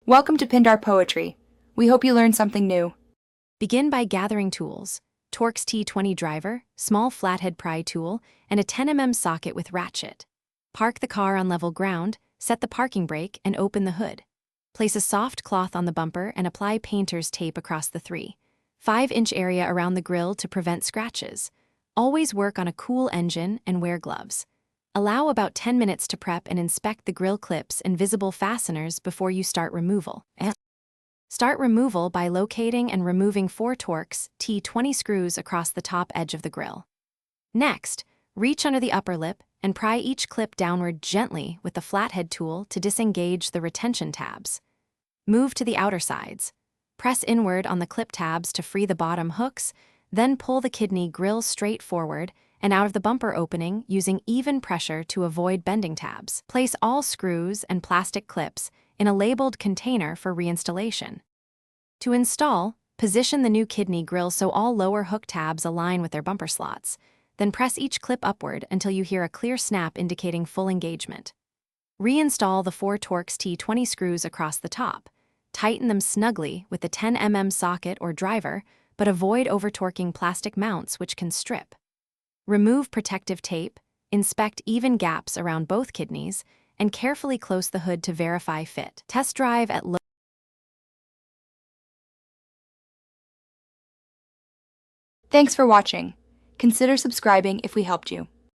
Welcome to Pindar Poetry. We hope you learned something new. Begin by gathering tools: Torx T20 driver, small flathead pry tool, and a 10 mm socket with ratchet. Park the car on level ground, set the parking brake, and open the hood. Place a soft cloth on the bumper and apply painter's tape across the 3.5-inch area around the grille to prevent scratches. Always work on a cool engine and wear gloves. Allow about 10 minutes to prep and inspect the grille clips and visible fasteners before you start removal. Start removal by locating and removing 4 Torx T20 screws across the top edge of the grille. Next, reach under the upper lip and pry each clip downward gently with the flathead tool to disengage the retention tabs. Move to the outer sides. Press inward on the clip tabs to free the bottom hooks, then pull the kidney grille straight forward and out of the bumper opening using even pressure to avoid bending tabs. Place all screws and plastic clips in a labeled container for reinstallation. To install, position the new kidney grille so all lower hook tabs align with their bumper slots. Then press each clip upward until you hear a clear snap indicating full engagement. Reinstall the 4 Torx T20 screws across the top. Tighten them snugly with the 10 mm socket or driver, but avoid over-torquing plastic mounts which can strip. Remove protective tape, inspect even gaps around both kidneys, and carefully close the hood to verify fit. Test drive at low. Thanks for watching. Consider subscribing if we helped you.